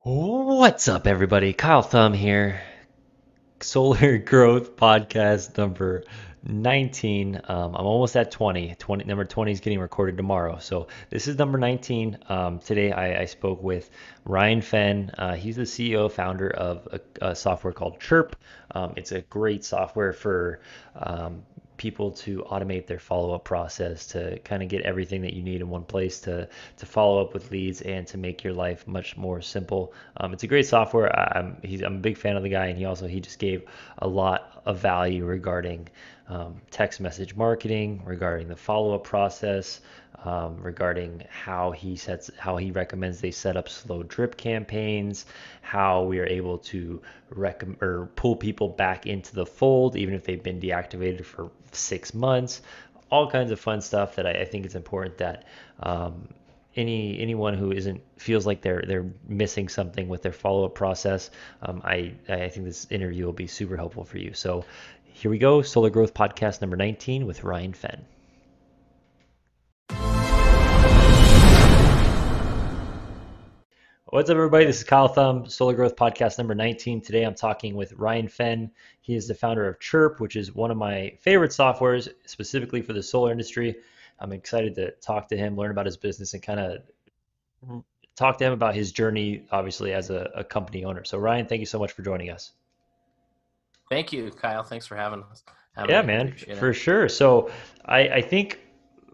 What's up, everybody? Kyle Thumb here. Solar Growth Podcast number 19. I'm almost at 20. Number 20 is getting recorded tomorrow. So this is number 19. Today I spoke with Ryan Fenn. He's the CEO, founder of a software called Chirp. It's a great software for people to automate their follow-up process, to kind of get everything that you need in one place to follow up with leads and to make your life much more simple. It's a great software. I'm a big fan of the guy, and he just gave a lot of value regarding text message marketing, regarding the follow-up process, regarding how he recommends they set up slow drip campaigns, how we are able to pull people back into the fold even if they've been deactivated for 6 months. All kinds of fun stuff that I think it's important that anyone who isn't feels like they're missing something with their follow-up process. I think this interview will be super helpful for you. So here we go, Solar Growth Podcast number 19 with Ryan Fenn. What's up, everybody? This is Kyle Thumb, Solar Growth Podcast number 19. Today I'm talking with Ryan Fenn. He is the founder of Chirp, which is one of my favorite softwares specifically for the solar industry. I'm excited to talk to him, learn about his business, and kind of talk to him about his journey, obviously, as a company owner. So, Ryan, thank you so much for joining us. Thank you, Kyle. Thanks for having Yeah, me. man, Appreciate it. for sure. So I think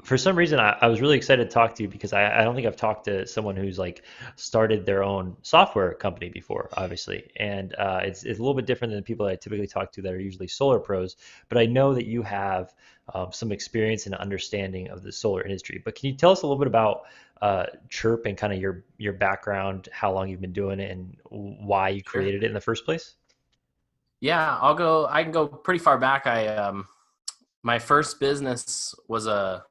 for some reason I was really excited to talk to you because I don't think I've talked to someone who's like started their own software company before, obviously. And it's a little bit different than the people that I typically talk to that are usually solar pros. But I know that you have some experience and understanding of the solar industry. But can you tell us a little bit about Chirp and kind of your background, how long you've been doing it, and why you Sure. created it in the first place? Yeah, I'll go. I can go pretty far back. I my first business was a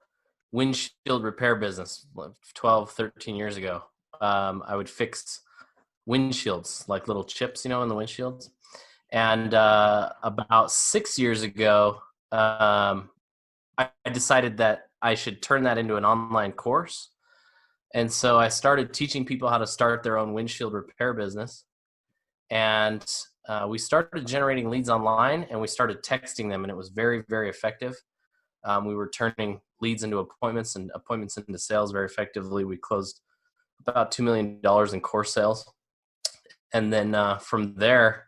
windshield repair business 12, 13 years ago. I would fix windshields, like little chips, in the windshields. And about 6 years ago, I decided that I should turn that into an online course. And so I started teaching people how to start their own windshield repair business. And we started generating leads online, and we started texting them, and it was very, very effective. We were turning leads into appointments and appointments into sales very effectively. We closed about $2 million in course sales. And then from there,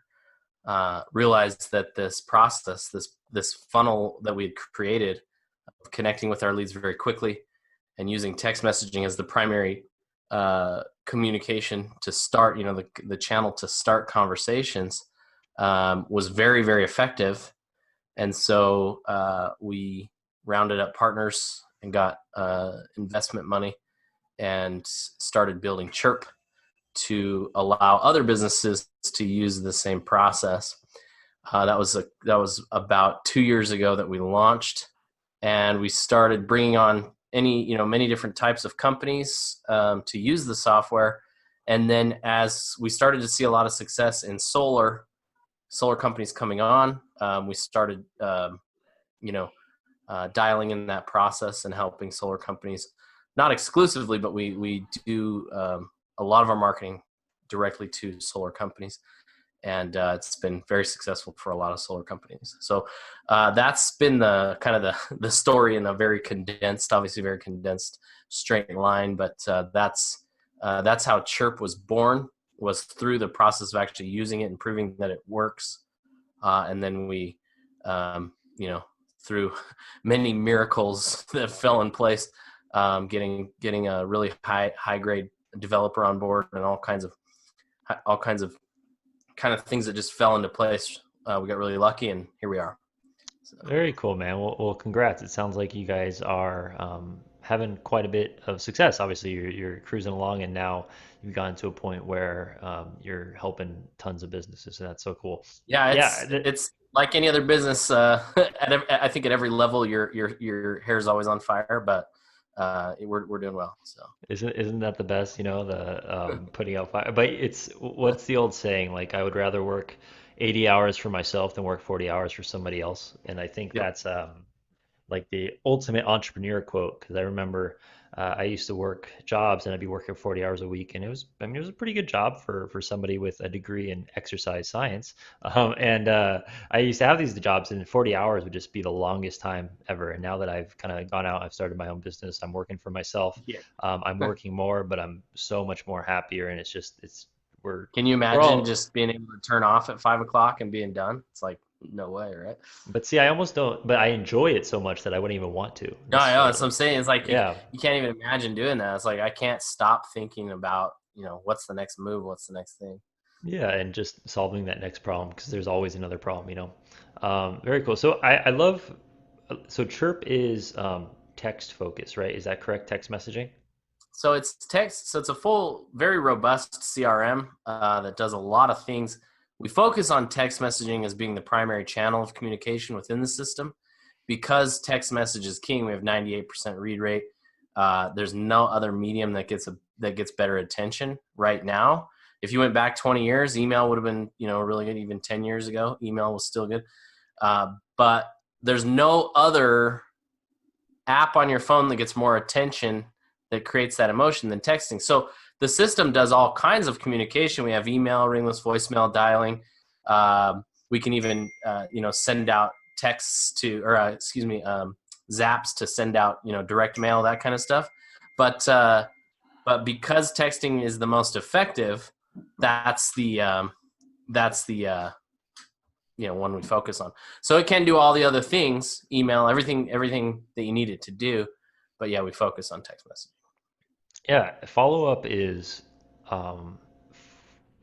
realized that this process, this funnel that we had created, connecting with our leads very quickly and using text messaging as the primary communication to start, the channel to start conversations, was very, very effective. And so we rounded up partners and got investment money and started building Chirp to allow other businesses to use the same process. That was about 2 years ago that we launched, and we started bringing on many different types of companies to use the software. And then as we started to see a lot of success in solar companies coming on, we started dialing in that process and helping solar companies, not exclusively, but we do a lot of our marketing directly to solar companies, and it's been very successful for a lot of solar companies. So that's been the kind of the story in a very condensed, obviously very condensed, straight line. But that's how Chirp was born, was through the process of actually using it and proving that it works. And then we, through many miracles that fell in place, getting a really high grade developer on board, and all kinds of kind of things that just fell into place. We got really lucky, and here we are. So, Very cool, man. Well, congrats. It sounds like you guys are having quite a bit of success. Obviously, you're cruising along, and now you've gotten to a point where you're helping tons of businesses, and that's so cool. yeah, Yeah, it's like any other business. I think at every level, your hair is always on fire, but we're doing well. So. isn't that the best? The putting out fire. But it's what's the old saying? Like, I would rather work 80 hours for myself than work 40 hours for somebody else. And I think Yep. like the ultimate entrepreneur quote, because I remember I used to work jobs and I'd be working 40 hours a week, and it was, I mean, it was a pretty good job for somebody with a degree in exercise science. And I used to have these jobs, and 40 hours would just be the longest time ever. And now that I've kind of gone out, I've started my own business, I'm working for myself. Yeah. I'm working more, but I'm so much more happier, and it's just we're Can you we're imagine all. just being able to turn off at 5 o'clock and being done? It's like no way, right? But see, I almost don't, but I enjoy it so much that I wouldn't even want to No, I know. That's what I'm necessarily. saying. It's like Yeah. you can't even imagine doing that. It's like I can't stop thinking about, what's the next move, what's the next thing. Yeah, and just solving that next problem because there's always another problem, you know. Very cool. So I love, so Chirp is text focus, right? Is that correct? Text messaging? So it's text. So it's a full, very robust CRM that does a lot of things. We focus on text messaging as being the primary channel of communication within the system. Because text message is king, we have 98% read rate. There's no other medium that gets better attention right now. If you went back 20 years, email would have been really good. Even 10 years ago, email was still good. But there's no other app on your phone that gets more attention, that creates that emotion, than texting. So the system does all kinds of communication. We have email, ringless voicemail, dialing. We can even send out texts to, or zaps to send out direct mail, that kind of stuff. But because texting is the most effective, that's the one we focus on. So it can do all the other things, email, everything that you need it to do. But yeah, we focus on text messaging. Yeah, um,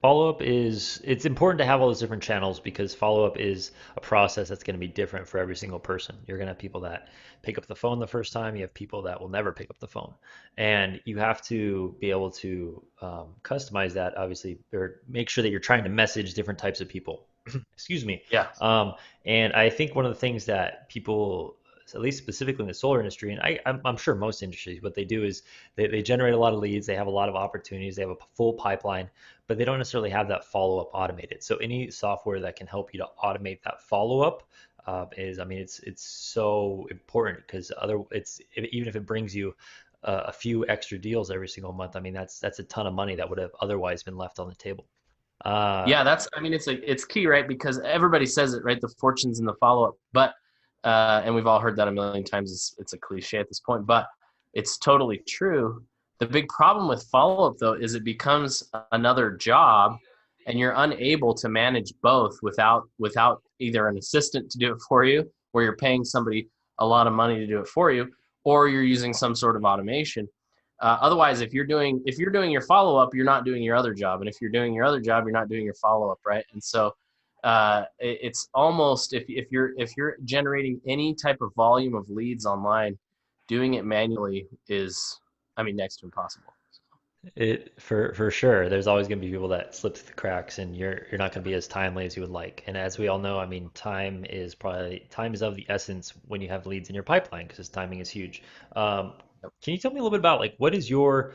follow up is, it's important to have all those different channels because follow up is a process that's going to be different for every single person. You're going to have people that pick up the phone the first time, you have people that will never pick up the phone, and you have to be able to customize that, obviously, or make sure that you're trying to message different types of people. Excuse me. Yeah. Um, and I think one of the things that people, at least specifically in the solar industry, and I'm sure most industries, what they do is they generate a lot of leads, they have a lot of opportunities, they have a full pipeline, but they don't necessarily have that follow up automated. So any software that can help you to automate that follow up is, I mean, it's so important because even if it brings you a few extra deals every single month, I mean, that's a ton of money that would have otherwise been left on the table. Uh, Yeah, I mean, it's key, right? Because everybody says it, right? The fortunes in the follow up, but and we've all heard that a million times. It's a cliche at this point, but it's totally true. The big problem with follow up, though, is it becomes another job, and you're unable to manage both without either an assistant to do it for you, where you're paying somebody a lot of money to do it for you, or you're using some sort of automation. Otherwise, if you're doing your follow up, you're not doing your other job, and if you're doing your other job, you're not doing your follow up, right? And so it's almost, if you're generating any type of volume of leads online, doing it manually is, I mean, next to impossible. It for sure. There's always going to be people that slip through the cracks, and you're not going to be as timely as you would like. And as we all know, I mean, time is of the essence when you have leads in your pipeline because timing is huge. Um, can you tell me a little bit about like what is your,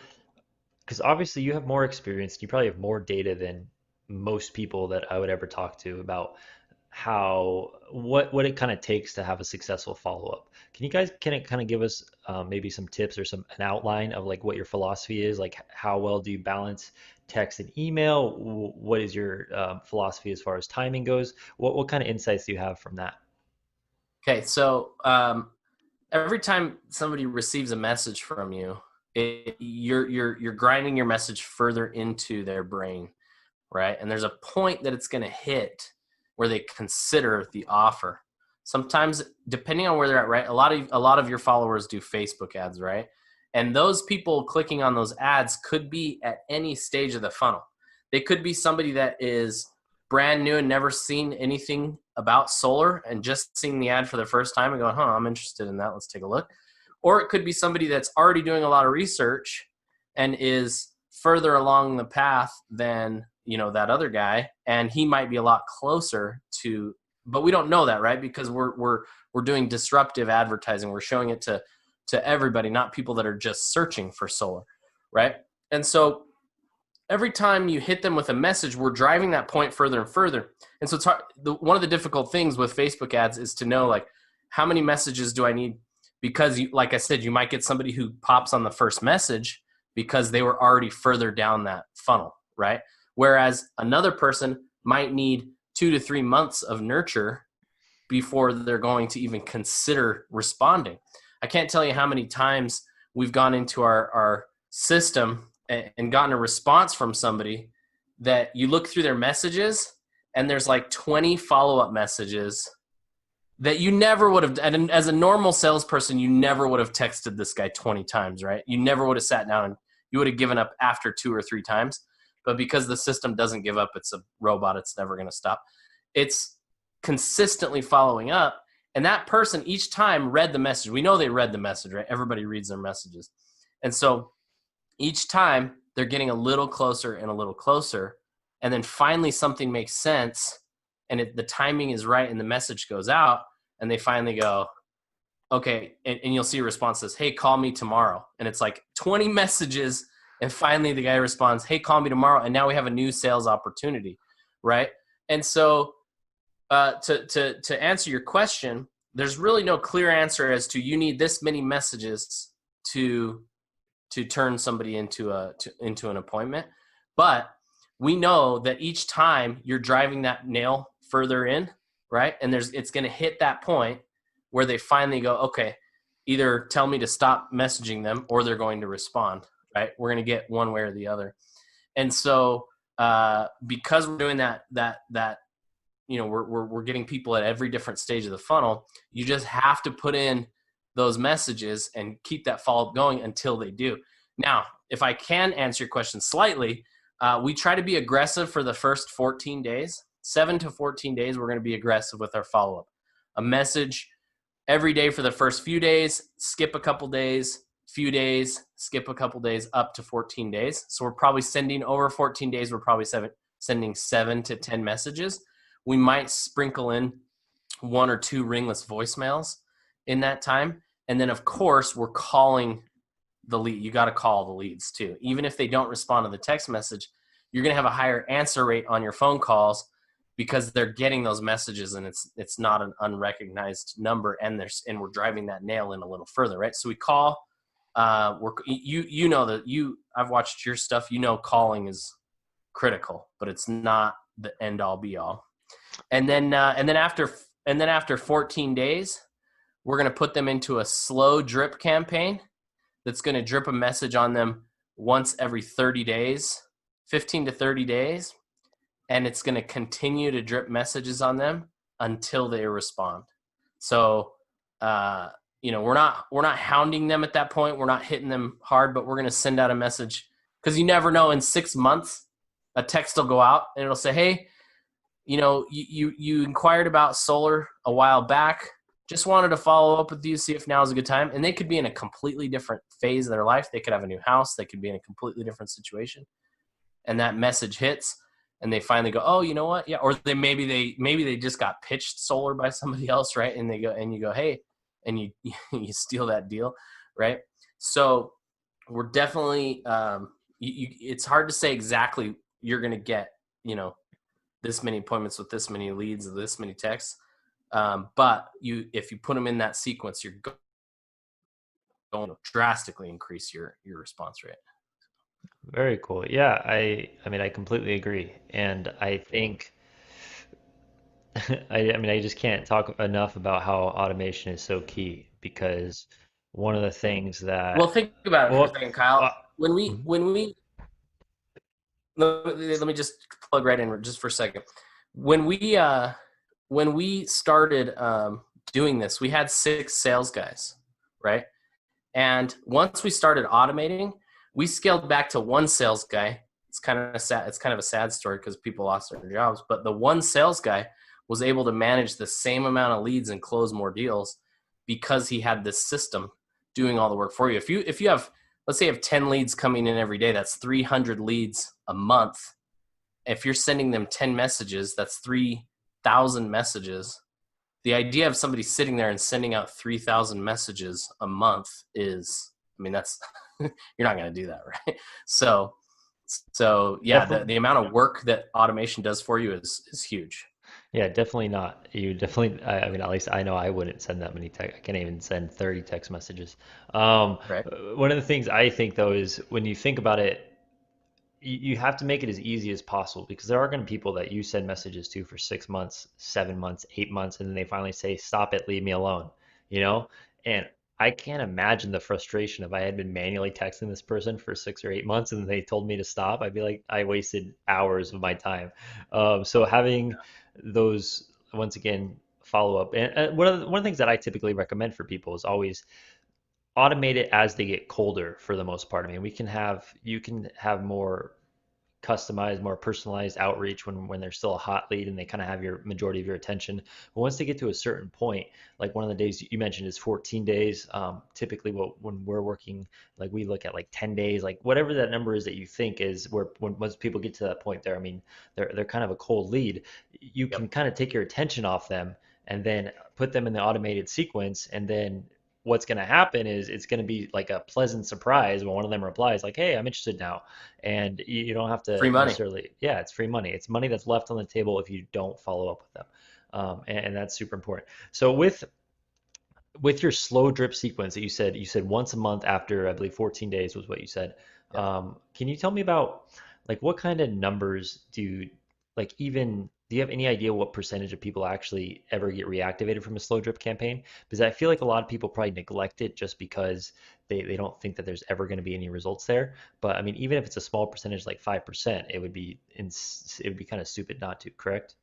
because obviously you have more experience, you probably have more data than most people that I would ever talk to about how what it kind of takes to have a successful follow-up. Can it kind of give us maybe some tips or an outline of like what your philosophy is? Like how well do you balance text and email? What is your philosophy as far as timing goes? What kind of insights do you have from that? Okay, so every time somebody receives a message from you, you're grinding your message further into their brain, right? And there's a point that it's going to hit where they consider the offer. Sometimes, depending on where they're at, right? A lot of your followers do Facebook ads, right? And those people clicking on those ads could be at any stage of the funnel. They could be somebody that is brand new and never seen anything about solar and just seeing the ad for the first time and going, "Huh, I'm interested in that. Let's take a look." Or it could be somebody that's already doing a lot of research and is further along the path than that other guy, and he might be a lot closer to, but we don't know that, right? Because we're doing disruptive advertising. We're showing it to everybody, not people that are just searching for solar, right? And so every time you hit them with a message, we're driving that point further and further. And so it's hard. One of the difficult things with Facebook ads is to know, like, how many messages do I need? Because like I said, you might get somebody who pops on the first message because they were already further down that funnel, right? Whereas another person might need 2 to 3 months of nurture before they're going to even consider responding. I can't tell you how many times we've gone into our system and gotten a response from somebody that you look through their messages and there's like 20 follow-up messages that you never would have, and as a normal salesperson, you never would have texted this guy 20 times, right? You never would have sat down and you would have given up after 2 or 3 times. But because the system doesn't give up, it's a robot, it's never going to stop. It's consistently following up. And that person each time read the message. We know they read the message, right? Everybody reads their messages. And so each time they're getting a little closer and a little closer. And then finally something makes sense and the timing is right and the message goes out and they finally go, okay. And you'll see a response says, hey, call me tomorrow. And it's like 20 messages. And finally the guy responds, hey, call me tomorrow. And now we have a new sales opportunity. Right. And so to answer your question, there's really no clear answer as to you need this many messages to turn somebody into an appointment. But we know that each time you're driving that nail further in, right? And it's going to hit that point where they finally go, okay, either tell me to stop messaging them or they're going to respond, right? We're going to get one way or the other. And so because we're doing that we're getting people at every different stage of the funnel, you just have to put in those messages and keep that follow-up going until they do. Now, if I can answer your question slightly, we try to be aggressive for the first 14 days. 7 to 14 days, we're going to be aggressive with our follow-up. A message every day for the first few days, skip a couple days, few days, skip a couple days, up to 14 days. So we're probably sending over 14 days, we're probably sending 7 to 10 messages. We might sprinkle in 1 or 2 ringless voicemails in that time. And then, of course, we're calling the lead. You got to call the leads too. Even if they don't respond to the text message, you're going to have a higher answer rate on your phone calls because they're getting those messages and it's not an unrecognized number. And we're driving that nail in a little further, right? So we call. I've watched your stuff. Calling is critical, but it's not the end all be all. And then after 14 days, we're going to put them into a slow drip campaign that's going to drip a message on them once every 30 days, 15 to 30 days. And it's going to continue to drip messages on them until they respond. So, we're not hounding them at that point. We're not hitting them hard, but we're going to send out a message because you never know, in 6 months, a text will go out and it'll say, hey, you inquired about solar a while back. Just wanted to follow up with you, see if now is a good time. And they could be in a completely different phase of their life. They could have a new house. They could be in a completely different situation. And that message hits and they finally go, oh, you know what? Yeah. Or maybe they just got pitched solar by somebody else, right? And you go, hey, and you you steal that deal, right? So we're definitely it's hard to say exactly you're going to get, this many appointments with this many leads, this many texts. But if you put them in that sequence, you're going to drastically increase your response rate. Very cool. Yeah, I completely agree. And I think I just can't talk enough about how automation is so key because one of the things Well, that think about it for a well, second, Kyle. uh, When we mhm. when we let me just plug right in just for a second. When we started doing this, we had 6 sales guys, right? And once we started automating, we scaled back to 1 sales guy. It's kind of sad. It's kind of a sad story because people lost their jobs. But the 1 sales guy was able to manage the same amount of leads and close more deals because he had this system doing all the work for you. If you have, let's say you have 10 leads coming in every day, that's 300 leads a month. If you're sending them 10 messages, that's 3,000 messages. The idea of somebody sitting there and sending out 3,000 messages a month is, that's you're not going to do that, right? So yeah, Definitely. the amount of work that automation does for you is huge. Yeah, definitely not. You definitely, I mean, at least I know I wouldn't send that many text. I can't even send 30 text messages. Um, Right. One of the things I think though is when you think about it, you have to make it as easy as possible because there are going to be people that you send messages to for 6 months, 7 months, 8 months, and then they finally say, "Stop it, leave me alone," you know? And I can't imagine the frustration if I had been manually texting this person for 6 or 8 months and they told me to stop. I'd be like, I wasted hours of my time. So having those, once again, follow up. And one of the things that I typically recommend for people is always automate it as they get colder for the most part. I mean, you can have more customized, more personalized outreach when they're still a hot lead and they kind of have your majority of your attention. But once they get to a certain point, like one of the days you mentioned is 14 days. Typically, when we're working, like we look at like 10 days, like whatever that number is that you think is where when once people get to that point there, I mean, they're kind of a cold lead. You Yep. can kind of take your attention off them and then put them in the automated sequence and then what's going to happen is it's going to be like a pleasant surprise when one of them replies like, hey, I'm interested now, and you don't have Free to money. necessarily, yeah, it's free money. It's money that's left on the table if you don't follow up with them. And that's super important. So with your slow drip sequence that you said once a month after I believe 14 days was what you said. Yep. Can you tell me about like what kind of numbers do you like even do you have any idea what percentage of people actually ever get reactivated from a slow drip campaign? Because I feel like a lot of people probably neglect it just because they don't think that there's ever going to be any results there. But I mean, even if it's a small percentage like 5%, it would be kind of stupid not to, correct?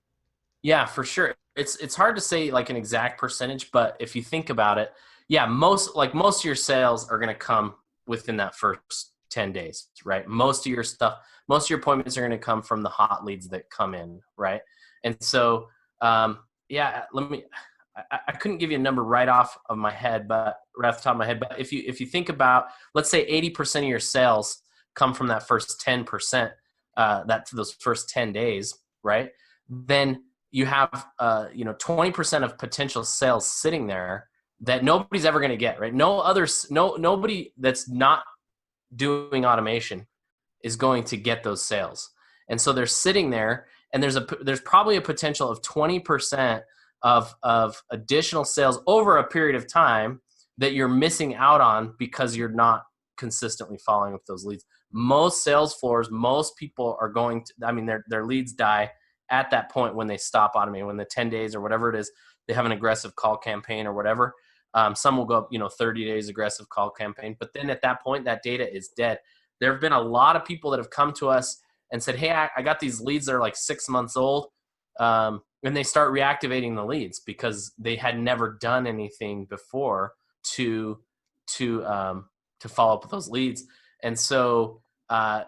Yeah, for sure. It's hard to say like an exact percentage, but if you think about it, yeah, most of your sales are going to come within that first 10 days, right? Most of your appointments are going to come from the hot leads that come in, right? And so, yeah, I couldn't give you a number right off of my head, but right off the top of my head, but if you think about, let's say 80% of your sales come from that first 10%, those first 10 days, right? Then you have 20% of potential sales sitting there that nobody's ever going to get, right? Nobody that's not doing automation is going to get those sales. And so they're sitting there, and there's probably a potential of 20% of additional sales over a period of time that you're missing out on because you're not consistently following up those leads. Most sales floors, most people are going to, I mean, their leads die at that point when they stop automating, when the 10 days or whatever it is, they have an aggressive call campaign or whatever. Some will go up, 30 days aggressive call campaign. But then at that point, that data is dead. There have been a lot of people that have come to us and said, hey, I got these leads that are like 6 months old. And they start reactivating the leads because they had never done anything before to to um, to follow up with those leads. And so I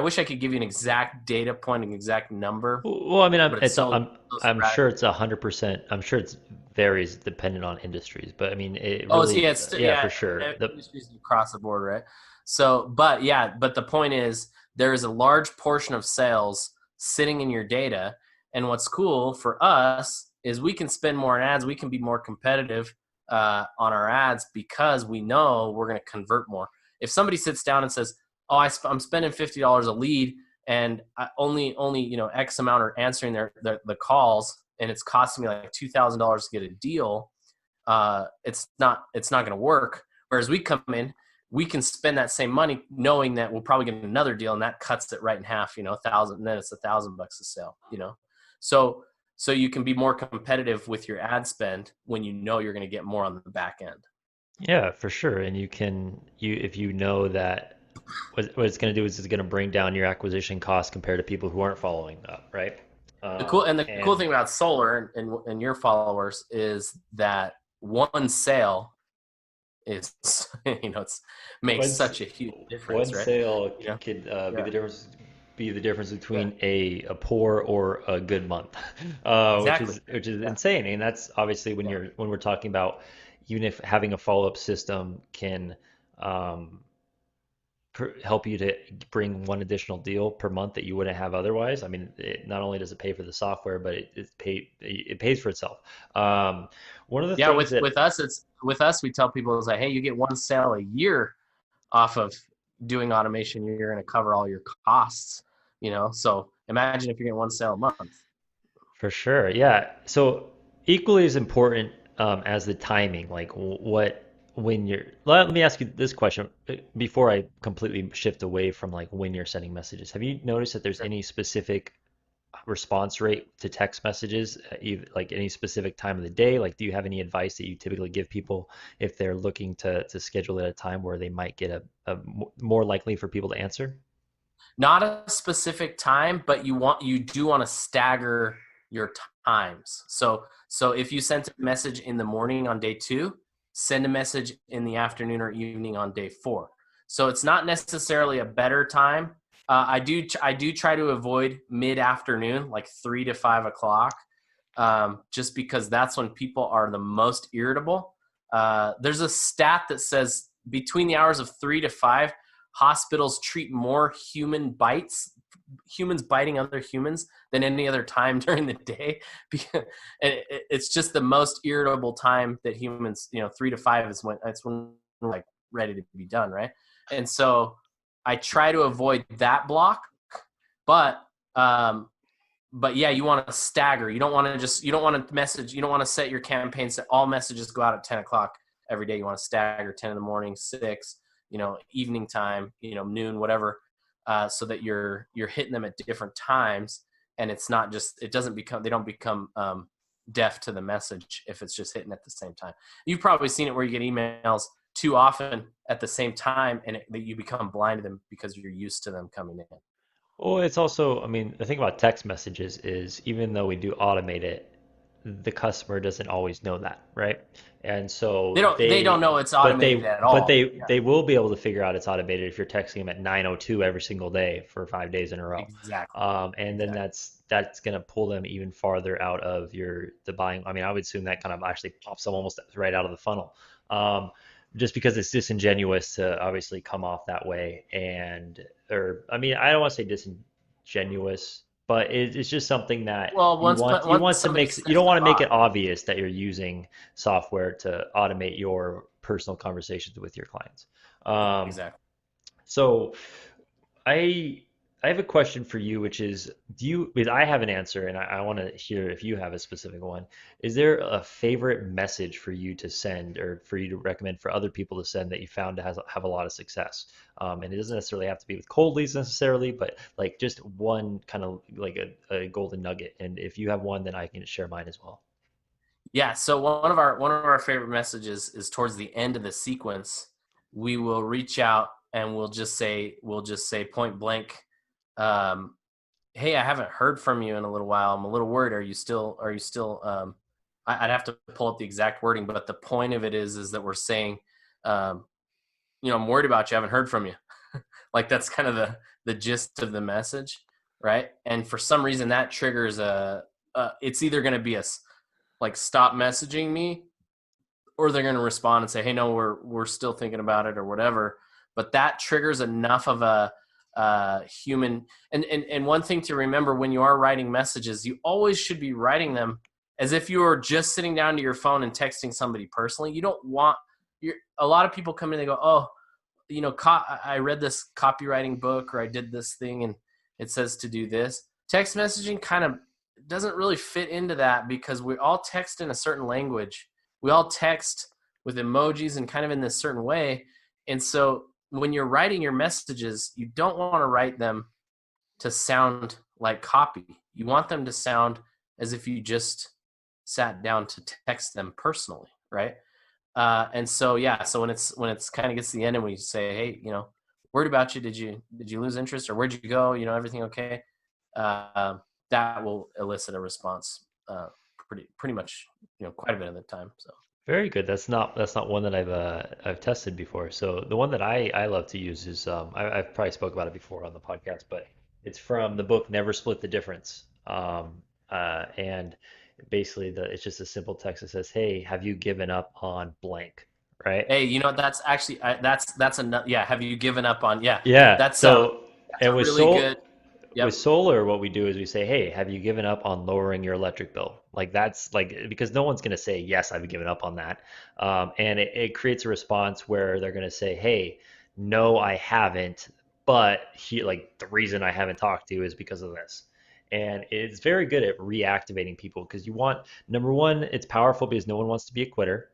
wish I could give you an exact data point, an exact number, Well, I mean, but it's so I'm sporadic. sure it's 100%. I'm sure it's varies dependent on industries, but I mean, it Oh, it's really, yeah, it's yeah, yeah, for sure. industries across the board, right? So, but the point is, there is a large portion of sales sitting in your data, and what's cool for us is we can spend more on ads, we can be more competitive on our ads because we know we're going to convert more. If somebody sits down and says, "Oh, I'm spending $50 a lead, and only X amount are answering the calls, and it's costing me like $2,000 to get a deal," it's not going to work. Whereas we come in, we can spend that same money knowing that we'll probably get another deal, and that cuts it right in half. 1,000, and then it's $1,000 a sale. So you can be more competitive with your ad spend when you know you're going to get more on the back end. Yeah, for sure. And you if you know that what it's going to do is it's going to bring down your acquisition cost compared to people who aren't following up, right? The cool And thing about solar and your followers is that one sale is it's makes once such a huge one difference, right? sale You know, could yeah, be the difference yeah, between a poor or a good month, exactly. which is Yeah, insane. And that's obviously yeah. when we're talking about even if having a follow up system can um, help you to bring one additional deal per month that you wouldn't have otherwise. I mean, not only does it pay for the software, but it pays for itself. One of the Yeah, things that with us, we tell people is like, hey, you get one sale a year off of doing automation. You're going to cover all your costs. So imagine if you're getting one sale a month. For sure. Yeah. So equally as important as the timing, like when you're, let me ask you this question before I completely shift away from like when you're sending messages. Have you noticed that there's Sure. any specific response rate to text messages, like any specific time of the day? Like, do you have any advice that you typically give people if they're looking to schedule at a time where they might get more likely for people to answer? Not a specific time, but you do want to stagger your times. So if you sent a message in the morning on day 2, send a message in the afternoon or evening on day 4. So it's not necessarily a better time. I do try to avoid mid afternoon, like 3 to 5 o'clock, just because that's when people are the most irritable. There's a stat that says between the hours of 3 to 5, hospitals treat more humans biting other humans, than any other time during the day. Because it's just the most irritable time that humans, 3 to 5 is when we're like ready to be done, right? And so I try to avoid that block, but um, but yeah, you want to stagger. You don't want to message. You don't want to set your campaigns that all messages go out at 10 o'clock every day. You want to stagger 10 in the morning, 6, evening time, noon, whatever, so that you're hitting them at different times, and it's not just it doesn't become they don't become deaf to the message if it's just hitting at the same time. You've probably seen it where you get emails too often at the same time, and that you become blind to them because you're used to them coming in. Well, it's also, I mean, the thing about text messages is even though we do automate it, the customer doesn't always know that, right? And They so don't know it's automated at all. Yeah, they will be able to figure out it's automated if you're texting them at 9:02 every single day for 5 days in a row. exactly, And then exactly. that's going to pull them even farther out of the buying. I mean, I would assume that kind of actually pops them almost right out of the funnel. Just because it's disingenuous to obviously come off that way, and or I mean, I don't want to say disingenuous, but it's just something that Well, you once want to somebody make, you says don't the want to make bot, it obvious that you're using software to automate your personal conversations with your clients. Um, exactly. so I I have a question for you, which is, do you, because I have an answer and I want to hear if you have a specific one. Is there a favorite message for you to send or for you to recommend for other people to send that you found to have a lot of success? And it doesn't necessarily have to be with cold leads necessarily, but like just one kind of like a golden nugget. And if you have one, then I can share mine as well. Yeah. So one of our favorite messages is towards the end of the sequence. We will reach out and we'll just say point blank, um, "Hey, I haven't heard from you in a little while. I'm a little worried. Are you still?" I'd have to pull up the exact wording, but the point of it is that we're saying, um, I'm worried about you. I haven't heard from you. Like that's kind of the gist of the message, right? And for some reason that triggers it's either going to be like stop messaging me, or they're going to respond and say, hey, no, we're still thinking about it or whatever. But that triggers enough of a human. And one thing to remember when you are writing messages, you always should be writing them as if you were just sitting down to your phone and texting somebody personally. You don't want a lot of people come in and they go, oh, I read this copywriting book or I did this thing and it says to do this. Text messaging kind of doesn't really fit into that because we all text in a certain language. We all text with emojis and kind of in this certain way. And so when you're writing your messages, you don't want to write them to sound like copy. You want them to sound as if you just sat down to text them personally, right? And so yeah, so when it's kind of gets to the end and we say, hey, worried about you. Did you lose interest or where'd you go? Everything okay? Uh, that will elicit a response. Pretty much, quite a bit of the time. So Very good. That's not one that I've tested before. So the one that I love to use is I've probably spoke about it before on the podcast, but it's from the book Never Split the Difference. And basically it's just a simple text that says, "Hey, have you given up on blank?" Right? hey, that's actually that's enough. Yeah, have you given up on? Yeah, Yeah. that's So that's and a really good. with Yep. solar, what we do is we say, "Hey, have you given up on lowering your electric bill?" Like that's like because no one's going to say yes, I've given up on that, and it creates a response where they're going to say, "Hey, no, I haven't, but he like the reason I haven't talked to you is because of this." And it's very good at reactivating people because you want, number one, it's powerful because no one wants to be a quitter.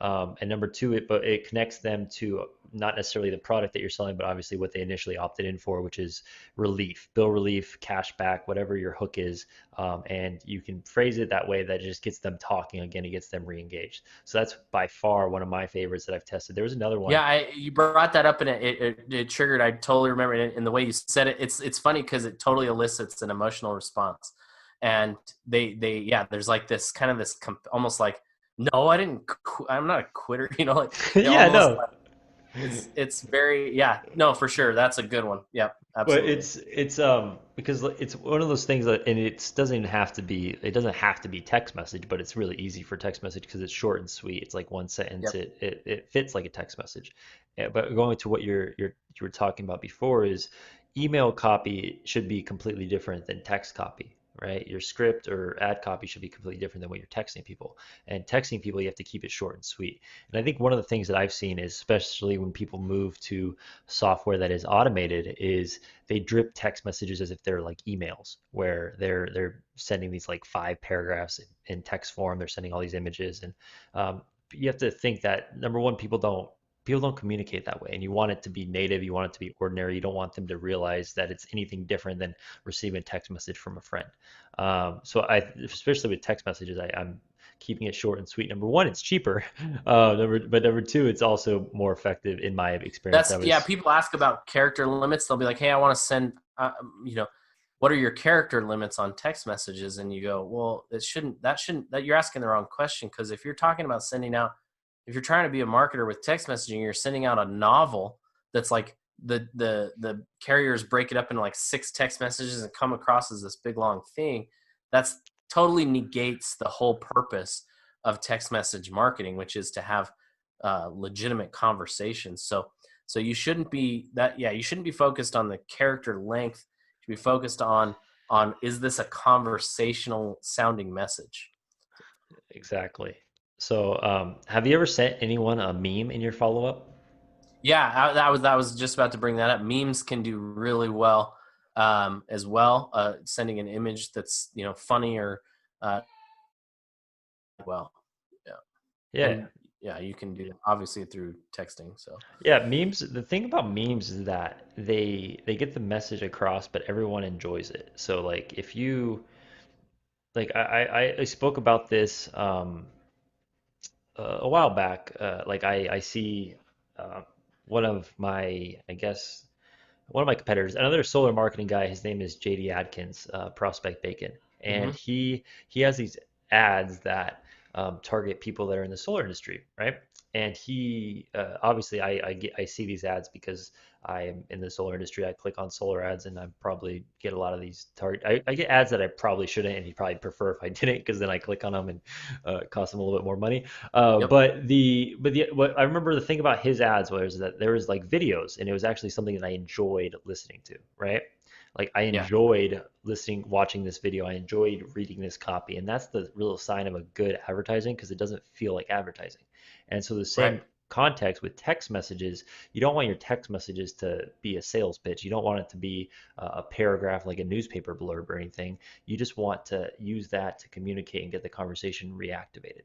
And number two, it connects them to not necessarily the product that you're selling, but obviously what they initially opted in for, which is relief, bill relief, cash back, whatever your hook is. And you can phrase it that way that it just gets them talking again, it gets them re-engaged. So that's by far one of my favorites that I've tested. There was another one. Yeah, you brought that up and it triggered. I totally remember it, and the way you said it. It's funny because it totally elicits an emotional response, and they yeah. There's like this kind of this almost like, no, I didn't. I'm not a quitter. You know, like they Yeah, almost no. like it's very yeah. No, for sure, that's a good one. Yep, But absolutely. it's because it's one of those things that, and it doesn't have to be text message, but it's really easy for text message because it's short and sweet. It's like one sentence. Yep, It fits like a text message. But going to what you were talking about before is email copy should be completely different than text copy, right? Your script or ad copy should be completely different than what you're texting people. And texting people, you have to keep it short and sweet. And I think one of the things that I've seen is, especially when people move to software that is automated, is they drip text messages as if they're like emails, where they're sending these like 5 paragraphs in text form. They're sending all these images, and you have to think that number one, people don't communicate that way, and you want it to be native. You want it to be ordinary. You don't want them to realize that it's anything different than receiving a text message from a friend. So especially with text messages, I'm keeping it short and sweet. Number one, it's cheaper. But number two, it's also more effective in my experience. I that's yeah. was People ask about character limits. They'll be like, hey, I want to send. You know, what are your character limits on text messages? And you go, well, that you're asking the wrong question, because if you're talking about sending out, if you're trying to be a marketer with text messaging, you're sending out a novel that's like the carriers break it up into like 6 text messages and come across as this big long thing. That's totally negates the whole purpose of text message marketing, which is to have legitimate conversations. So you shouldn't be that yeah, you shouldn't be focused on the character length. You should be focused on is this a conversational sounding message? Exactly. So, have you ever sent anyone a meme in your follow-up? Yeah, that was just about to bring that up. Memes can do really well as well. Sending an image that's funny or uh, well, yeah, Yeah. and yeah, you can do obviously through texting. So Yeah, memes, the thing about memes is that they get the message across, but everyone enjoys it. So like if you like I spoke about this a while back. Like I see uh, one of my, I guess, one of my competitors, another solar marketing guy. His name is JD Adkins, Prospect Bacon, and hmm he has these ads that target people that are in the solar industry, right? And he obviously I see these ads because I am in the solar industry. I click on solar ads, and I probably get a lot of these target. I get ads that I probably shouldn't, and he'd probably prefer if I didn't, because then I click on them and it costs him a little bit more money. yep, But what I remember, the thing about his ads was that there was like videos, and it was actually something that I enjoyed listening to, right? Like I yeah, enjoyed listening, watching this video. I enjoyed reading this copy, and that's the real sign of a good advertising, because it doesn't feel like advertising. And so the right. same context with text messages, you don't want your text messages to be a sales pitch. You don't want it to be a paragraph like a newspaper blurb or anything. You just want to use that to communicate and get the conversation reactivated.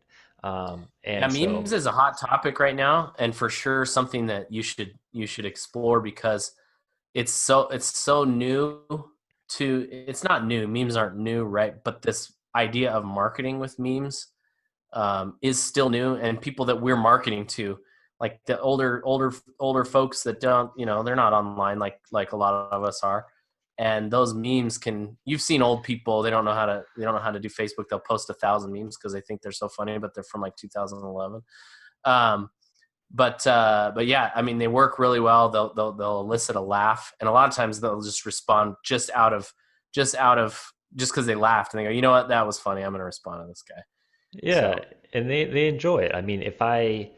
Yeah, And so, memes is a hot topic right now, and for sure something that you should explore because it's so new to it's not new. Memes aren't new, right? But this idea of marketing with memes is still new, and people that we're marketing to, like the older folks that don't, they're not online like a lot of us are, and those memes can. You've seen old people; they don't know how to do Facebook. They'll post 1,000 memes because they think they're so funny, but they're from like 2011. Um, but yeah, I mean, they work really well. They'll elicit a laugh, and a lot of times they'll just respond just because they laughed and they go, you know what, that was funny. I'm going to respond to this guy. yeah, So and they enjoy it. I mean, if I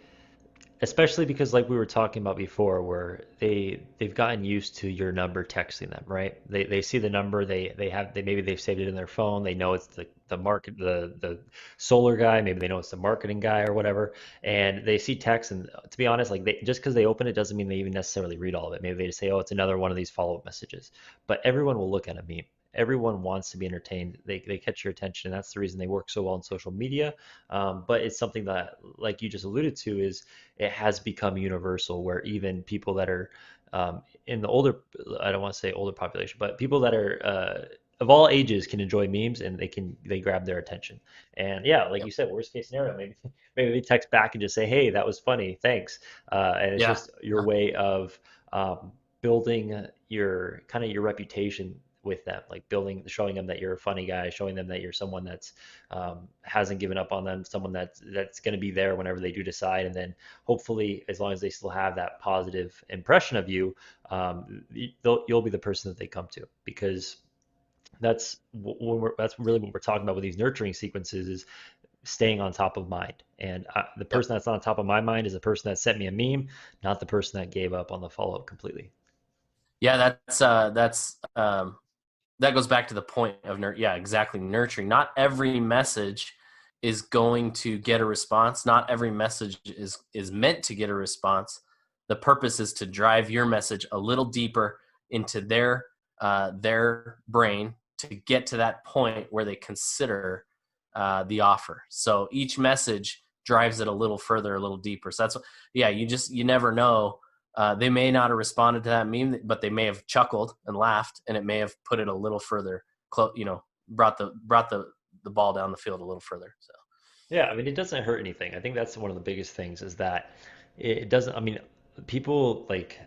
especially because like we were talking about before, where they've gotten used to your number texting them, right? They see the number, they maybe they've saved it in their phone, they know it's the solar guy, maybe they know it's the marketing guy or whatever, and they see text, and to be honest, like they just because they open it doesn't mean they even necessarily read all of it. Maybe they just say, oh, it's another one of these follow-up messages. But everyone will look at a meme. everyone wants to be entertained. They catch your attention. That's the reason they work so well on social media. But it's something that, like you just alluded to, is it has become universal, where even people that are in the older, I don't want to say older population, but people that are of all ages can enjoy memes, and they grab their attention. And yeah, like Yep. you said, worst case scenario, maybe they text back and just say, "Hey, that was funny, thanks." And it's Yeah. just your way of building your kind of your reputation with them, like showing them that you're a funny guy, showing them that you're someone that's hasn't given up on them, someone that's going to be there whenever they do decide. And then hopefully, as long as they still have that positive impression of you, you'll be the person that they come to, because that's really what we're talking about with these nurturing sequences, is staying on top of mind. And the Yep. person that's on top of my mind is the person that sent me a meme, not the person that gave up on the follow up completely. Yeah, that goes back to the point of yeah, exactly, nurturing. Not every message is going to get a response. Not every message is meant to get a response. The purpose is to drive your message a little deeper into their brain to get to that point where they consider the offer. So each message drives it a little further, a little deeper. So that's, yeah, you never know. They may not have responded to that meme, but they may have chuckled and laughed, and it may have put it a little further, brought the ball down the field a little further. So Yeah, I mean, it doesn't hurt anything. I think that's one of the biggest things, is that it doesn't, I mean, people like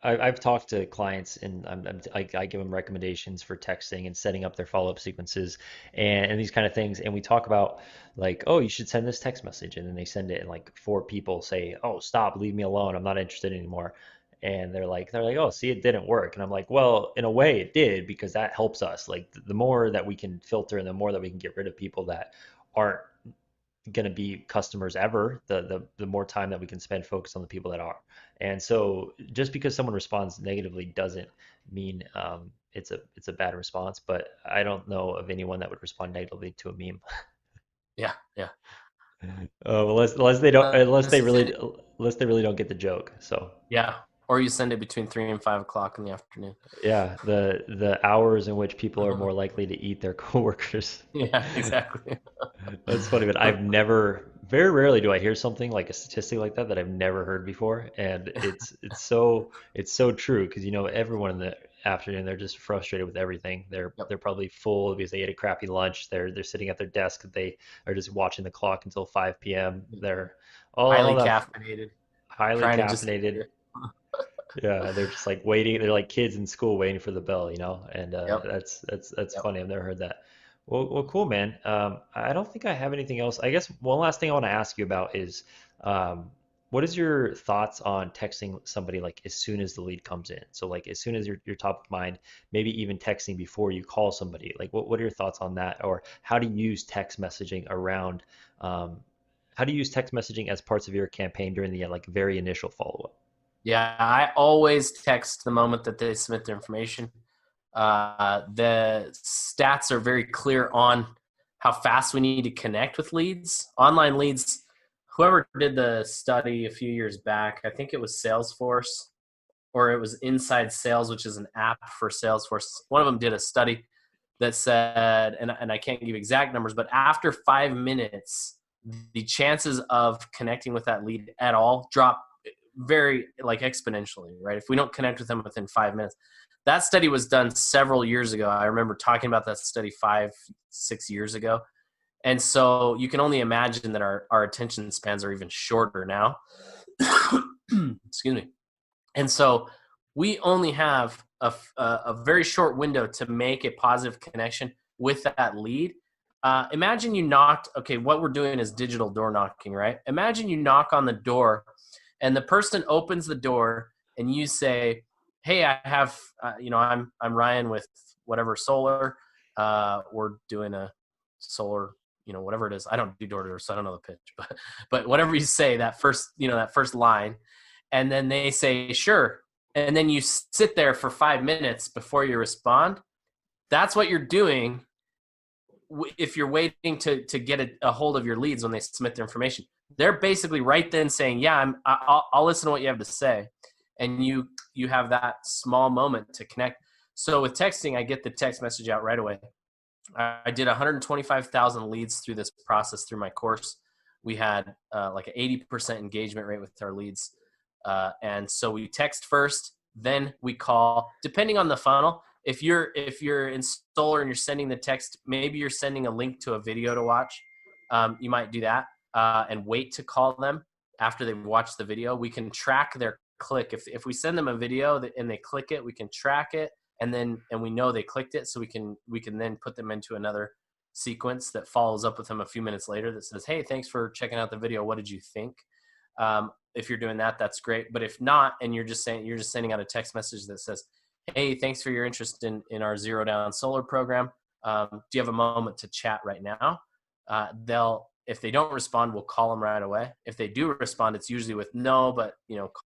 I've talked to clients, and I give them recommendations for texting and setting up their follow-up sequences, and these kind of things. And we talk about like, oh, you should send this text message. And then they send it, and like four people say, oh, stop, leave me alone. I'm not interested anymore. And they're like, oh, see, it didn't work. And I'm like, well, in a way it did, because that helps us. Like the more that we can filter, and the more that we can get rid of people that aren't going to be customers ever, the more time that we can spend focused on the people that are. And so just because someone responds negatively doesn't mean it's a bad response. But I don't know of anyone that would respond negatively to a meme. yeah, yeah. Unless they don't, Send it, unless they really don't get the joke. So yeah, or you send it between 3 and 5 o'clock in the afternoon. yeah, the hours in which people are more likely to eat their coworkers. Yeah, exactly. That's funny, but I've never, very rarely do I hear something like a statistic like that I've never heard before, and it's so true, because everyone in the afternoon, they're just frustrated with everything. They're Yep. they're probably full because they ate a crappy lunch. They're sitting at their desk. They are just watching the clock until 5 p.m. They're all Highly that caffeinated, highly trying to just caffeinated. Yeah, they're just like waiting. They're like kids in school waiting for the bell. And yep, that's yep. funny. I've never heard that. Well, cool, man. I don't think I have anything else. I guess one last thing I want to ask you about is, um, what is your thoughts on texting somebody like as soon as the lead comes in? So like as soon as you're top of mind, maybe even texting before you call somebody. Like what are your thoughts on that? Or how do you use text messaging around, um, how do you use text messaging as parts of your campaign during the like very initial follow-up? Yeah, I always text the moment that they submit their information. The stats are very clear on how fast we need to connect with leads. Online leads, whoever did the study a few years back, I think it was Salesforce or it was Inside Sales, which is an app for Salesforce. One of them did a study that said, and I can't give exact numbers, but after 5 minutes, the chances of connecting with that lead at all drop very like exponentially, right? If we don't connect with them within 5 minutes. That study was done several years ago. I remember talking about that study 5, 6 years ago. And so you can only imagine that our attention spans are even shorter now. Excuse me. And so we only have a very short window to make a positive connection with that lead. Imagine you knocked, okay, what we're doing is digital door knocking, right? Imagine you knock on the door and the person opens the door and you say, hey, I have, I'm Ryan with whatever solar. We're doing a solar, whatever it is. I don't do door to door, so I don't know the pitch, but whatever you say, that first line, and then they say sure, and then you sit there for 5 minutes before you respond. That's what you're doing if you're waiting to get a hold of your leads when they submit their information. They're basically right then saying, yeah, I'll listen to what you have to say, and you have that small moment to connect. So with texting, I get the text message out right away. I did 125,000 leads through this process through my course. We had like an 80% engagement rate with our leads. And so we text first, then we call, depending on the funnel. If you're in solar and you're sending the text, maybe you're sending a link to a video to watch. You might do that and wait to call them after they've watched the video. We can track their click. If we send them a video and they click it, we can track it, and we know they clicked it, so we can then put them into another sequence that follows up with them a few minutes later that says, hey, thanks for checking out the video, what did you think? If you're doing that, that's great. But if not, and you're just sending out a text message that says, hey, thanks for your interest in our Zero Down Solar program, do you have a moment to chat right now? If they don't respond, we'll call them right away. If they do respond, it's usually with no, but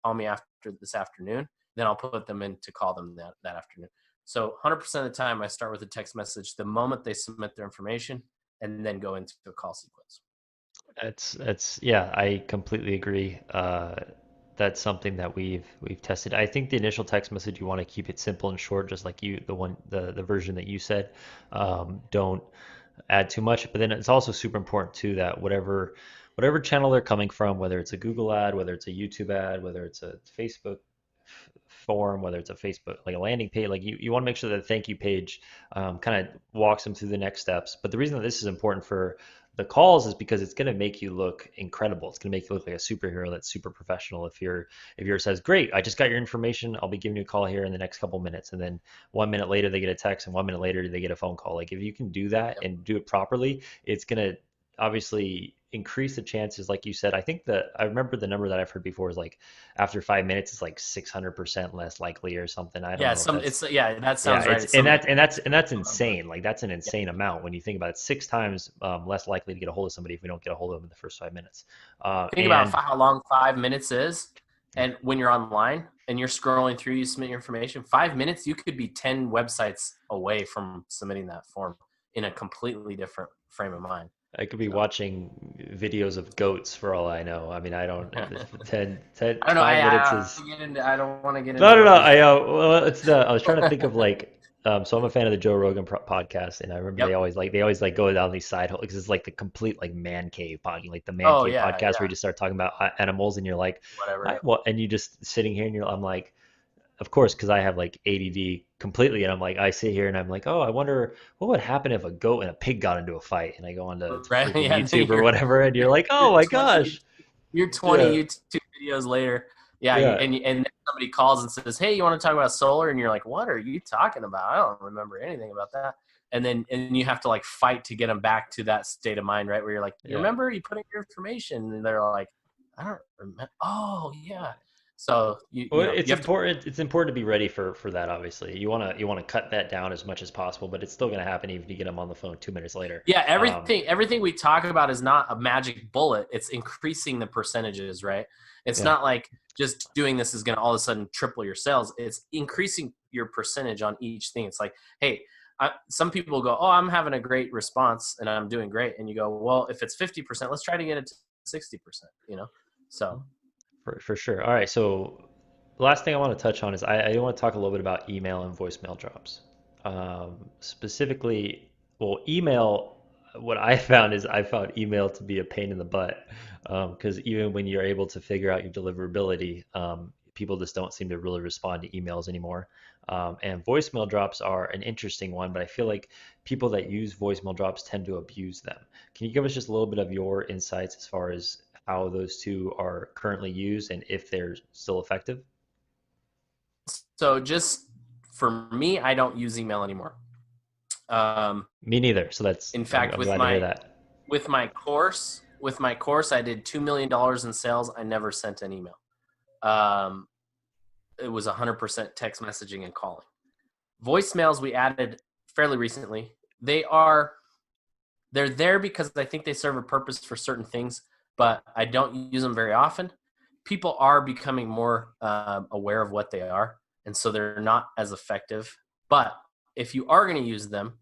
call me after this afternoon. Then I'll put them in to call them that afternoon. So 100% of the time I start with a text message the moment they submit their information, and then go into a call sequence. That's yeah, I completely agree. That's something that we've tested. I think the initial text message, you want to keep it simple and short, just like the version that you said. Don't add too much. But then it's also super important too that whatever channel they're coming from, whether it's a Google ad, whether it's a YouTube ad, whether it's a Facebook form, whether it's a Facebook, like a landing page, like you want to make sure that the thank you page kind of walks them through the next steps. But the reason that this is important for the calls is because it's going to make you look incredible. It's going to make you look like a superhero that's super professional. If yours says, great, I just got your information, I'll be giving you a call here in the next couple minutes, and then 1 minute later they get a text, and 1 minute later they get a phone call. Like if you can do that Yep. and do it properly, it's going to obviously increase the chances. Like you said, I think that I remember the number that I've heard before is like after 5 minutes it's like 600% less likely or something. I don't Yeah, know if that's that yeah, sounds right. it's It's some and that's number. insane. Like that's an Yeah. insane amount when you think about it. 6 times less likely to get a hold of somebody if we don't get a hold of them in the first 5 minutes. Think about And how long 5 minutes is. And when you're online and you're scrolling through, you submit your information, 5 minutes, you could be 10 websites away from submitting that form in a completely different frame of mind. I could be So watching videos of goats for all I know. I mean, I don't. I 10, don't know. 5 minutes is I don't want to get no, into no, no. what these. Well, I was trying to think of like, so I'm a fan of the Joe Rogan podcast, and I remember Yep. they always like go down these side holes because it's like the complete like man cave podcast, like the man Oh cave yeah, podcast where you yeah. just start talking about animals, and you're like, Whatever. Yep. and you just sitting here, and I'm like, of course, because I have like ADD completely, and I'm like, I sit here and I'm like, oh, I wonder what would happen if a goat and a pig got into a fight, and I go onto to Right. freaking Yeah. And then YouTube or whatever, and you're like, oh you're my 20 gosh, you're 20 yeah, YouTube videos later. Yeah, yeah, and then somebody calls and says, "Hey, you want to talk about solar?" And you're like, "What are you talking about? I don't remember anything about that." And you have to like fight to get them back to that state of mind, right? Where you're like, "You yeah. remember you put in your information?" And they're like, "I don't remember." Oh, yeah. So you Well, you know it's you have to. important. It's important to be ready for that. Obviously, you wanna cut that down as much as possible, but it's still gonna happen even if you get them on the phone 2 minutes later. Yeah, Um, everything we talk about is not a magic bullet. It's increasing the percentages, right? It's yeah, not like just doing this is going to all of a sudden triple your sales. It's increasing your percentage on each thing. It's like, hey, some people go, "Oh, I'm having a great response and I'm doing great," and you go, "Well, if it's 50%, let's try to get it to 60%." So for sure. All right, so the last thing I want to touch on is I want to talk a little bit about email and voicemail drops. Specifically, well, email. What I found is I found email to be a pain in the butt because even when you're able to figure out your deliverability, people just don't seem to really respond to emails anymore. And voicemail drops are an interesting one, but I feel like people that use voicemail drops tend to abuse them. Can you give us just a little bit of your insights as far as how those two are currently used and if they're still effective? so just for me, I don't use email anymore. Um, Me neither. So that's in I'm, fact, I'm glad to hear that. with my course, I did $2 million in sales. I never sent an email. Um, it was 100% text messaging and calling. Voicemails we added fairly recently. They're there because I think they serve a purpose for certain things, but I don't use them very often. People are becoming more aware of what they are, and so they're not as effective. But if you are going to use them,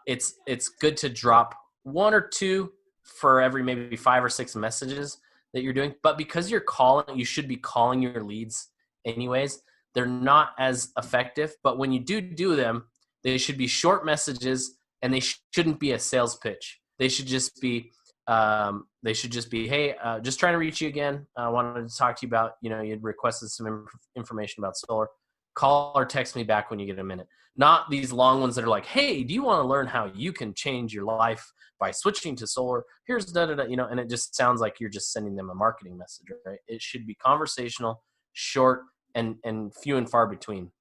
it's good to drop one or two for every maybe 5 or 6 messages that you're doing. But because you're calling, you should be calling your leads anyways. they're not as effective. But when you do them, they should be short messages, and they shouldn't be a sales pitch. They should just be, hey, just trying to reach you again. I wanted to talk to you about, you'd requested some information about solar. Call or text me back when you get a minute. Not these long ones that are like, hey, do you want to learn how you can change your life by switching to solar? Here's da da da, and it just sounds like you're just sending them a marketing message, right? It should be conversational, short, and few and far between.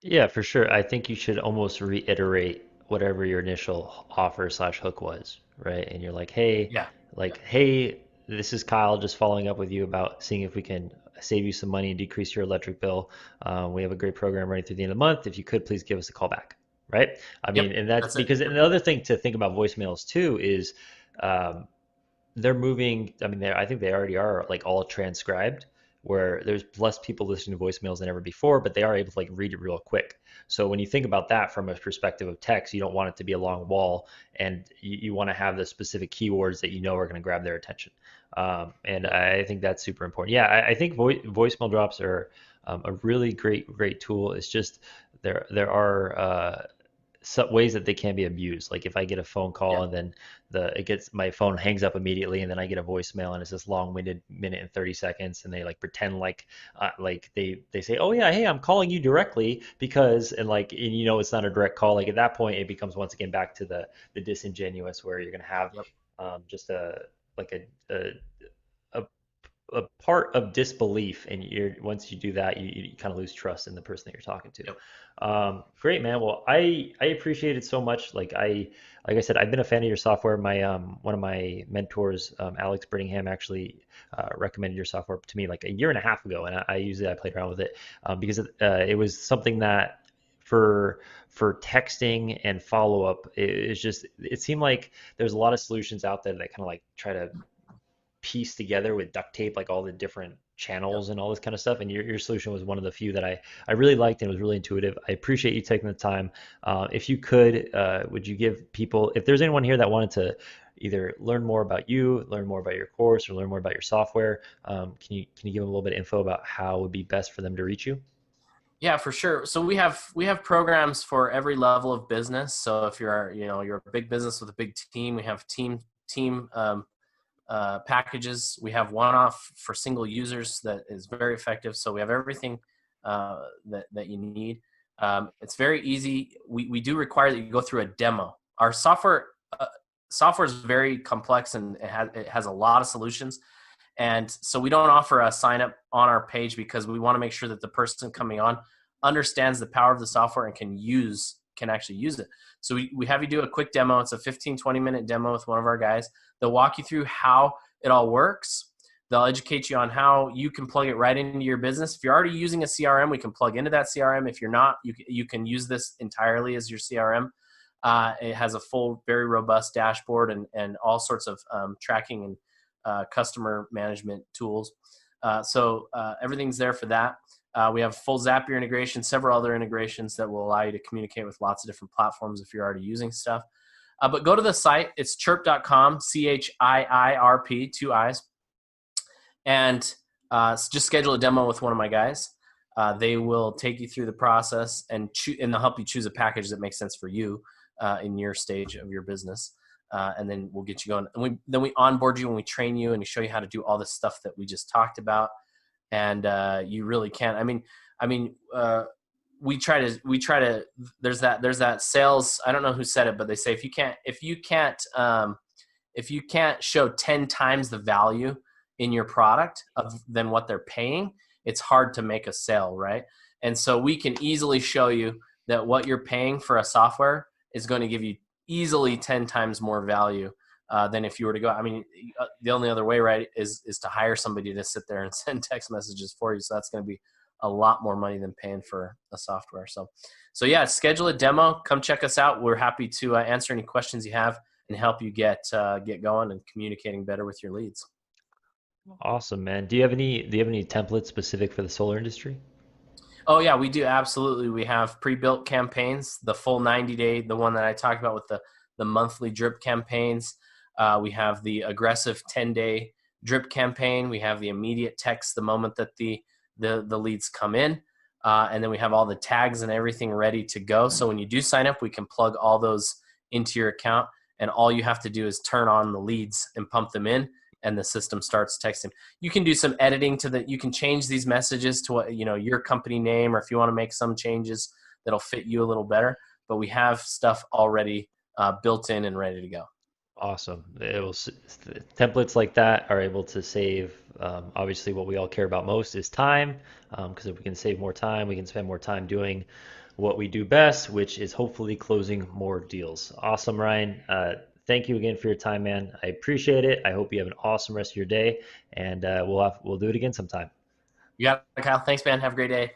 Yeah, for sure. I think you should almost reiterate whatever your initial offer slash hook was, right? And you're Yeah. like, hey, this is Kyle, just following up with you about seeing if we can save you some money and decrease your electric bill. We have a great program running through the end of the month. If you could, please give us a call back, right? I mean, Yep. and that's That's it. because, Yep. and the other thing to think about voicemails too is, um, they're moving. I mean, I think they already are like all transcribed, where there's less people listening to voicemails than ever before, but they are able to like read it real quick. So when you think about that from a perspective of text, you don't want it to be a long wall, and you want to have the specific keywords that you know are going to grab their attention. And Yep. I think that's super important. Yeah, I think voicemail drops are a really great tool. It's just there are ways that they can be abused. Like if I get a phone call Yep. and then it gets my phone hangs up immediately, and then I get a voicemail and it's this long-winded minute and 30 seconds, and they like pretend like they say, oh yeah, hey, I'm calling you directly because, and like, and it's not a direct call. Like at that point, it becomes once again back to the disingenuous, where you're gonna have Yep. just like a a part of disbelief, and you're once you do that, you kind of lose trust in the person that you're talking to. Yep. Great, man. Well, I appreciate it so much. Like I said, I've been a fan of your software. My one of my mentors, Alex Brittingham, actually recommended your software to me like a year and a half ago, and I played around with it because it was something that for texting and follow up, it seemed like there's a lot of solutions out there that kind of like try to piece together with duct tape like all the different Yep. channels and all this kind of stuff, and your solution was one of the few that I really liked, and it was really intuitive. I appreciate you taking the time. If you could, would you give people, if there's anyone here that wanted to either learn more about you, learn more about your course, or learn more about your software, can you give them a little bit of info about how it would be best for them to reach you? Yeah, for sure. So we have programs for every level of business. So if you're a big business with a big team, we have team packages. We have one-off for single users that is very effective. So we have everything that you need. It's very easy. We do require that you go through a demo. Our software is very complex, and it has a lot of solutions. And so we don't offer a sign up on our page because we want to make sure that the person coming on understands the power of the software and can actually use it. So we have you do a quick demo. It's a 15-20 minute demo with one of our guys. They'll walk you through how it all works. They'll educate you on how you can plug it right into your business. If you're already using a CRM, we can plug into that CRM. If you're not, you can use this entirely as your CRM. It has a full, very robust dashboard and all sorts of tracking and customer management tools. So everything's there for that. We have full Zapier integration, several other integrations that will allow you to communicate with lots of different platforms if you're already using stuff. But go to the site. It's chirp.com, CHIIRP, two I's. And just schedule a demo with one of my guys. They will take you through the process and they'll help you choose a package that makes sense for you in your stage of your business. And then we'll get you going. And then we onboard you and we train you and we show you how to do all this stuff that we just talked about. And you really can. We try to. There's that sales. I don't know who said it, but they say if you can't show 10 times the value in your product than what they're paying, it's hard to make a sale, right? And so we can easily show you that what you're paying for a software is going to give you easily 10 times more value than if you were to go. The only other way, right, is to hire somebody to sit there and send text messages for you. So that's going to be a lot more money than paying for a software. So yeah, schedule a demo. Come check us out. We're happy to answer any questions you have and help you get going and communicating better with your leads. Awesome, man. Do you have any templates specific for the solar industry? Oh yeah, we do absolutely. We have pre-built campaigns, the full 90-day, the one that I talked about with the monthly drip campaigns. We have the aggressive 10-day drip campaign. We have the immediate text the moment that the leads come in. And then we have all the tags and everything ready to go. So when you do sign up, we can plug all those into your account, and all you have to do is turn on the leads and pump them in, and the system starts texting. You can do some editing to the. You can change these messages to what your company name, or if you want to make some changes that'll fit you a little better. But we have stuff already built in and ready to go. Awesome. Templates like that are able to save, obviously, what we all care about most is time. Because if we can save more time, we can spend more time doing what we do best, which is hopefully closing more deals. Awesome, Ryan. Thank you again for your time, man. I appreciate it. I hope you have an awesome rest of your day, and we'll do it again sometime. You got it, Kyle. Thanks, man. Have a great day.